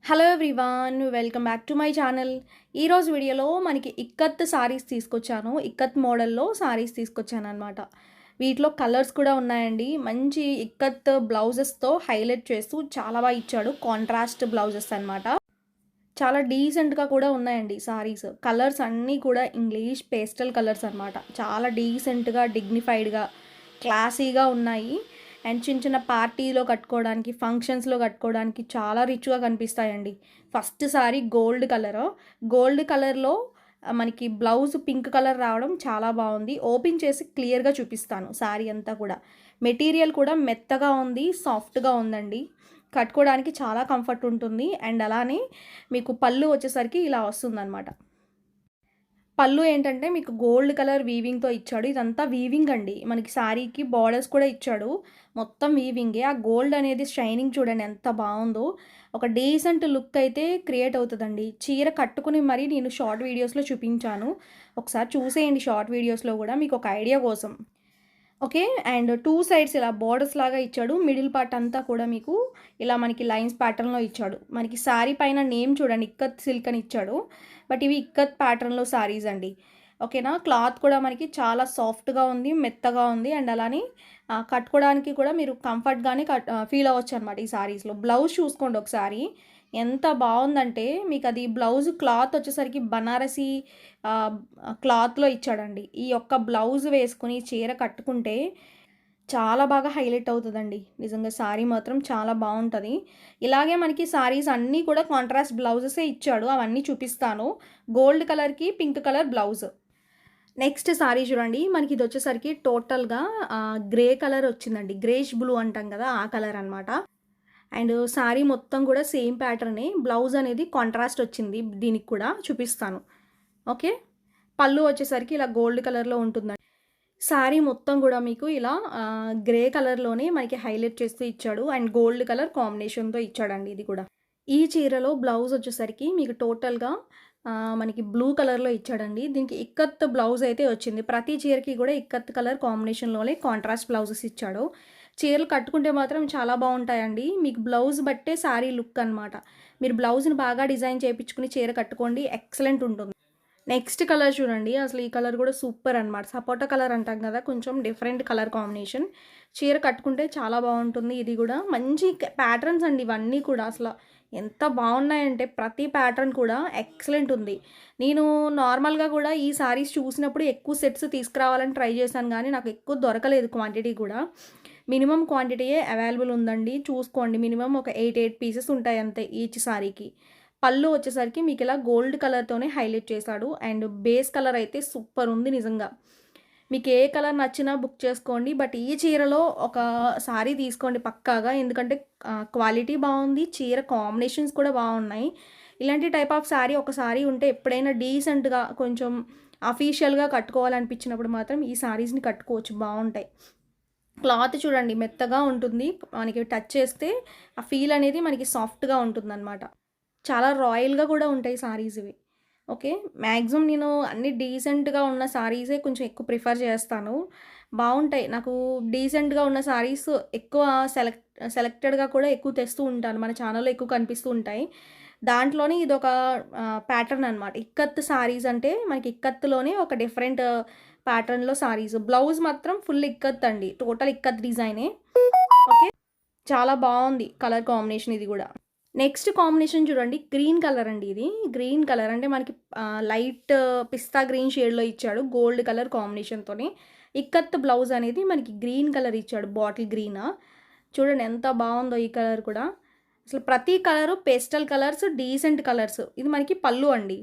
Hello everyone, welcome back to my channel. ఈరోజు వీడియోలో మనకి ఇక్కత్ సారీస్ తీసుకొచ్చాను. ఇక్కత్ మోడల్లో సారీస్ తీసుకొచ్చానమాట. వీటిలో కలర్స్ కూడా ఉన్నాయండి. మంచి ఇక్కత్ బ్లౌజెస్తో హైలైట్ చేస్తూ చాలా బాగా ఇచ్చాడు. కాంట్రాస్ట్ బ్లౌజెస్ అనమాట. చాలా డీసెంట్గా కూడా ఉన్నాయండి సారీస్. కలర్స్ అన్నీ కూడా ఇంగ్లీష్ పేస్టల్ కలర్స్ అనమాట. చాలా డీసెంట్గా, డిగ్నిఫైడ్గా, క్లాసీగా ఉన్నాయి. అండ్ చిన్న చిన్న పార్టీలో కట్టుకోవడానికి, ఫంక్షన్స్లో కట్టుకోవడానికి చాలా రిచ్గా కనిపిస్తాయండి. ఫస్ట్ సారీ గోల్డ్ కలర్లో మనకి బ్లౌజ్ పింక్ కలర్ రావడం చాలా బాగుంది. ఓపెన్ చేసి క్లియర్గా చూపిస్తాను సారీ అంతా కూడా. మెటీరియల్ కూడా మెత్తగా ఉంది, సాఫ్ట్గా ఉందండి. కట్టుకోవడానికి చాలా కంఫర్ట్ ఉంటుంది. అండ్ అలానే మీకు పళ్ళు వచ్చేసరికి ఇలా వస్తుందన్నమాట. పళ్ళు ఏంటంటే మీకు గోల్డ్ కలర్ వీవింగ్తో ఇచ్చాడు. ఇదంతా వీవింగ్ అండి. మనకి శారీకి బార్డర్స్ కూడా ఇచ్చాడు. మొత్తం వీవింగే. ఆ గోల్డ్ అనేది షైనింగ్ చూడండి ఎంత బాగుందో. ఒక డీసెంట్ లుక్ అయితే క్రియేట్ అవుతుందండి. చీర కట్టుకుని మరీ నేను షార్ట్ వీడియోస్లో చూపించాను. ఒకసారి చూసేయండి షార్ట్ వీడియోస్లో కూడా మీకు ఒక ఐడియా కోసం. ఓకే. అండ్ 2 సైడ్స్ ఇలా బోర్డర్స్ లాగా ఇచ్చాడు. మిడిల్ పార్ట్ అంతా కూడా మీకు ఇలా మనకి లైన్స్ ప్యాటర్న్‌లో ఇచ్చాడు. మనకి సారీ పైన నేమ్ చూడండి ఇక్కత్ సిల్క్ అని ఇచ్చాడు. బట్ ఇవి ఇక్కత్ ప్యాటర్న్‌లో సారీస్ అండి. ఓకేనా. క్లాత్ కూడా మనకి చాలా సాఫ్ట్‌గా ఉంది, మెత్తగా ఉంది. అండ్ అలానే కట్టుకోవడానికి కూడా మీరు కంఫర్ట్‌గానే ఫీల్ అవ్వచ్చు అనమాట ఈ సారీస్‌లో. బ్లౌజ్ చూసుకోండి ఒకసారి. ఎంత బాగుందంటే మీకు అది బ్లౌజ్ క్లాత్ వచ్చేసరికి బనారసి క్లాత్‌లో ఇచ్చాడండి. ఈ యొక్క బ్లౌజ్ వేసుకొని చీర కట్టుకుంటే చాలా బాగా హైలైట్ అవుతుందండి. నిజంగా సారీ మాత్రం చాలా బాగుంటుంది. ఇలాగే మనకి సారీస్ అన్నీ కూడా కాంట్రాస్ట్ బ్లౌజెసే ఇచ్చాడు. అవన్నీ చూపిస్తాను. గోల్డ్ కలర్కి pink colour blouse. Next sorry చూడండి. మనకి ఇది వచ్చేసరికి టోటల్గా గ్రే కలర్ వచ్చిందండి. గ్రేష్ బ్లూ అంటాం కదా, ఆ కలర్ అనమాట. అండ్ సారీ మొత్తం కూడా సేమ్ ప్యాటర్నే. బ్లౌజ్ అనేది కాంట్రాస్ట్ వచ్చింది. దీనికి కూడా చూపిస్తాను. ఓకే. పళ్ళు వచ్చేసరికి ఇలా గోల్డ్ కలర్లో ఉంటుందండి. సారీ మొత్తం కూడా మీకు ఇలా గ్రే కలర్లోనే మనకి హైలైట్ చేస్తూ ఇచ్చాడు. అండ్ గోల్డ్ కలర్ కాంబినేషన్తో ఇచ్చాడండి ఇది కూడా. ఈ చీరలో బ్లౌజ్ వచ్చేసరికి మీకు టోటల్గా మనకి బ్లూ కలర్లో ఇచ్చాడండి. దీనికి ఇక్కత్ బ్లౌజ్ అయితే వచ్చింది. ప్రతి చీరకి కూడా ఇక్కత్ కలర్ కాంబినేషన్లోనే కాంట్రాస్ట్ బ్లౌజెస్ ఇచ్చాడు. చీరలు కట్టుకుంటే మాత్రం చాలా బాగుంటాయండి. మీకు బ్లౌజ్ బట్టే శారీ లుక్ అనమాట. మీరు బ్లౌజ్ని బాగా డిజైన్ చేయించుకుని చీర కట్టుకోండి, ఎక్సలెంట్ ఉంటుంది. నెక్స్ట్ కలర్ చూడండి. అసలు ఈ కలర్ కూడా సూపర్ అనమాట. సపోటా కలర్ అంటాం కదా, కొంచెం డిఫరెంట్ కలర్ కాంబినేషన్. చీర కట్టుకుంటే చాలా బాగుంటుంది. ఇది కూడా మంచి ప్యాటర్న్స్ అండి. ఇవన్నీ కూడా అసలు ఎంత బాగున్నాయంటే ప్రతి ప్యాటర్న్ కూడా ఎక్సలెంట్ ఉంది. నేను నార్మల్గా కూడా ఈ సారీస్ చూసినప్పుడు ఎక్కువ సెట్స్ తీసుకురావాలని ట్రై చేశాను, కానీ నాకు ఎక్కువ దొరకలేదు క్వాంటిటీ కూడా. మినిమం క్వాంటిటీయే అవైలబుల్ ఉందండి. చూసుకోండి. మినిమం ఒక 8 పీసెస్ ఉంటాయి అంతే ఈచ్ సారీకి. పళ్ళు వచ్చేసరికి మీకు ఇలా గోల్డ్ కలర్తోనే హైలైట్ చేశాడు. అండ్ బేస్ కలర్ అయితే సూపర్ ఉంది నిజంగా. మీకు ఏ కలర్ నచ్చినా బుక్ చేసుకోండి. బట్ ఈ చీరలో ఒక సారీ తీసుకోండి పక్కాగా. ఎందుకంటే క్వాలిటీ బాగుంది, చీర కాంబినేషన్స్ కూడా బాగున్నాయి. ఇలాంటి టైప్ ఆఫ్ సారీ ఒక సారీ ఉంటే ఎప్పుడైనా డీసెంట్గా కొంచెం అఫీషియల్గా కట్టుకోవాలనిపించినప్పుడు మాత్రం ఈ సారీస్ని కట్టుకోవచ్చు, బాగుంటాయి. క్లాత్ చూడండి మెత్తగా ఉంటుంది. మనకి టచ్ చేస్తే ఆ ఫీల్ అనేది మనకి సాఫ్ట్గా ఉంటుందన్నమాట. చాలా రాయల్‌గా కూడా ఉంటాయి సారీస్ ఇవి. ఓకే. మ్యాక్సిమం నేను అన్నీ డీసెంట్‌గా ఉన్న సారీసే కొంచెం ఎక్కువ ప్రిఫర్ చేస్తాను. బావుంటాయి. నాకు డీసెంట్‌గా ఉన్న సారీస్ ఎక్కువ సెలెక్టెడ్‌గా కూడా ఎక్కువ తెస్తూ ఉంటాను. మన ఛానల్‌లో ఎక్కువ కనిపిస్తూ ఉంటాయి. దాంట్లోనే ఇదొక ప్యాటర్న్ అనమాట. ఇక్కత్ సారీస్ అంటే మనకి ఇక్కత్తులోనే ఒక డిఫరెంట్ ప్యాటర్న్‌లో సారీస్. బ్లౌజ్ మాత్రం ఫుల్ ఇక్కత్ అండి. టోటల్ ఇక్కత్ డిజైనే. ఓకే. చాలా బావుంది కలర్ కాంబినేషన్ ఇది గూడా. నెక్స్ట్ కాంబినేషన్ చూడండి. గ్రీన్ కలర్ అండి ఇది. గ్రీన్ కలర్ అంటే మనకి లైట్ పిస్తా గ్రీన్ షేడ్‌లో ఇచ్చాడు. గోల్డ్ కలర్ కాంబినేషన్‌తోని. ఇక్కత్ బ్లౌజ్ అనేది మనకి గ్రీన్ కలర్ ఇచ్చాడు. బాటిల్ గ్రీనా. చూడండి ఎంత బావుందో ఈ కలర్ కూడా. అసలు ప్రతి colour pastel colours, decent colours. ఇది మనకి పళ్ళు అండి.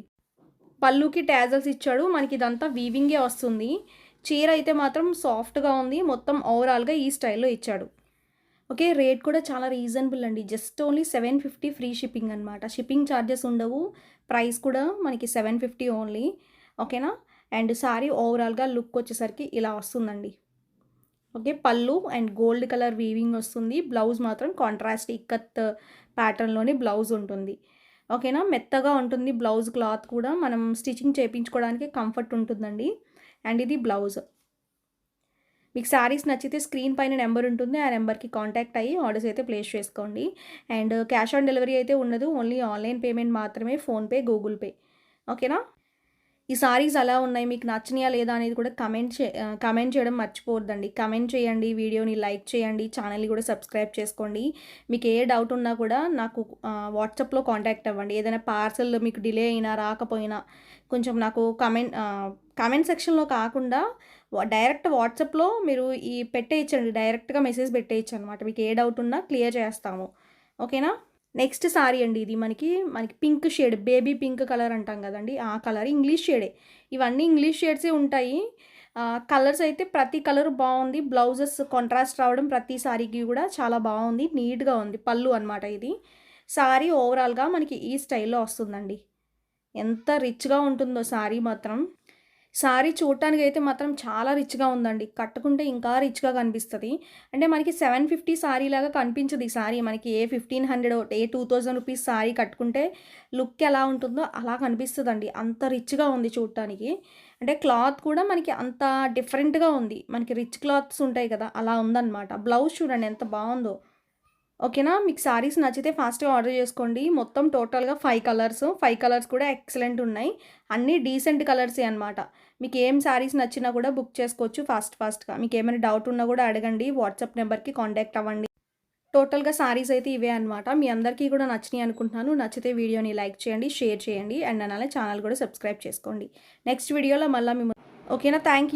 పళ్ళుకి టాజల్స్ ఇచ్చాడు. మనకి ఇదంతా వీవింగే వస్తుంది. చీర అయితే మాత్రం సాఫ్ట్‌గా ఉంది. మొత్తం ఓవరాల్‌గా ఈ స్టైల్‌లో ఇచ్చాడు. ఓకే. రేట్ కూడా చాలా రీజనబుల్ అండి. జస్ట్ ఓన్లీ 750 ఫ్రీ షిప్పింగ్ అనమాట. షిప్పింగ్ ఛార్జెస్ ఉండవు. ప్రైస్ కూడా మనకి 750 ఓన్లీ. ఓకేనా. అండ్ సారీ ఓవరాల్‌గా లుక్ వచ్చేసరికి ఇలా వస్తుందండి. ఓకే. పళ్ళు అండ్ గోల్డ్ కలర్ వీవింగ్ వస్తుంది. బ్లౌజ్ మాత్రం కాంట్రాస్ట్ ఇక్కత్ ప్యాటర్న్‌లోని బ్లౌజ్ ఉంటుంది. ఓకేనా. మెత్తగా ఉంటుంది బ్లౌజ్ క్లాత్ కూడా. మనం స్టిచ్చింగ్ చేయించుకోవడానికి కంఫర్ట్ ఉంటుందండి. అండ్ ఇది బ్లౌజ్. మీకు శారీస్ నచ్చితే స్క్రీన్ పైన నెంబర్ ఉంటుంది. ఆ నెంబర్‌కి కాంటాక్ట్ అయ్యి ఆర్డర్స్ అయితే ప్లేస్ చేసుకోండి. అండ్ క్యాష్ ఆన్ డెలివరీ అయితే ఉండదు. ఓన్లీ ఆన్‌లైన్ పేమెంట్ మాత్రమే ఫోన్‌పే, గూగుల్ పే. ఓకేనా? ఈ సారీస్ ఎలా ఉన్నాయి? మీకు నచ్చినాయా లేదా? అనేది కూడా కమెంట్ చేయడం మర్చిపోవద్దండి. కమెంట్ చేయండి, వీడియోని లైక్ చేయండి, ఛానల్‌ని కూడా సబ్స్క్రైబ్ చేసుకోండి. మీకు ఏ డౌట్ ఉన్నా కూడా నాకు వాట్సాప్‌లో కాంటాక్ట్ అవ్వండి. ఏదైనా పార్సెల్ మీకు డిలే అయినా, రాకపోయినా కొంచెం నాకు కామెంట్ సెక్షన్‌లో కాకుండా డైరెక్ట్ వాట్సాప్‌లో మీరు పెట్టేయచ్చండి. డైరెక్ట్‌గా మెసేజ్ పెట్టేయచ్చనమాట. మీకు ఏ డౌట్ ఉన్నా క్లియర్ చేస్తాము. ఓకేనా? నెక్స్ట్ సారీ అండి ఇది మనకి pink shade baby pink colour అంటాం కదండీ! ఆ కలర్ ఇంగ్లీష్ షేడే. ఇవన్నీ ఇంగ్లీష్ షేడ్సే ఉంటాయి. కలర్స్ అయితే ప్రతి కలర్ బావుంది. బ్లౌజెస్ కాంట్రాస్ట్ రావడం ప్రతి సారీకి కూడా చాలా బావుంది. నీట్‌గా ఉంది. పళ్ళు అనమాట ఇది. సారీ ఓవరాల్‌గా మనకి ఈ స్టైల్‌లో వస్తుందండి. ఎంత రిచ్‌గా ఉంటుందో సారీ మాత్రం. సారీ చూడటానికైతే మాత్రం చాలా రిచ్‌గా ఉందండి. కట్టుకుంటే ఇంకా రిచ్‌గా కనిపిస్తది. అంటే మనకి 750 సారీలాగా కనిపించదు ఈ సారీ. మనకి ఏ 1500 ఏ 2000 రూపీస్ సారీ కట్టుకుంటే లుక్ ఎలా ఉంటుందో అలా కనిపిస్తదండి. అంత రిచ్‌గా ఉంది చూడటానికి. అంటే క్లాత్ కూడా మనకి అంత డిఫరెంట్‌గా ఉంది. మనకి రిచ్ క్లాత్స్ ఉంటాయి కదా! అలా ఉందనమాట. బ్లౌజ్ చూడండి ఎంత బావుందో. ఓకేనా? మీకు సారీస్ నచ్చితే ఫాస్ట్‌గా ఆర్డర్ చేసుకోండి. మొత్తం టోటల్‌గా 5 కలర్స్. 5 కలర్స్ కూడా ఎక్సలెంట్ ఉన్నాయి. అన్నీ డీసెంట్ కలర్సే అనమాట. మీకు ఏం సారీస్ నచ్చినా కూడా బుక్ చేసుకోవచ్చు ఫాస్ట్‌గా. మీకేమైనా డౌట్ ఉన్నా కూడా అడగండి. వాట్సాప్ నెంబర్‌కి కాంటాక్ట్ అవ్వండి. టోటల్‌గా సారీస్ అయితే ఇవే అనమాట. మీ అందరికీ కూడా నచ్చినాయి అనుకుంటున్నాను. నచ్చితే వీడియోని లైక్ చేయండి, షేర్ చేయండి అండ్ అలానే ఛానల్ కూడా సబ్స్క్రైబ్ చేసుకోండి. నెక్స్ట్ వీడియోలో మళ్ళా ఓకేనా? Thank you.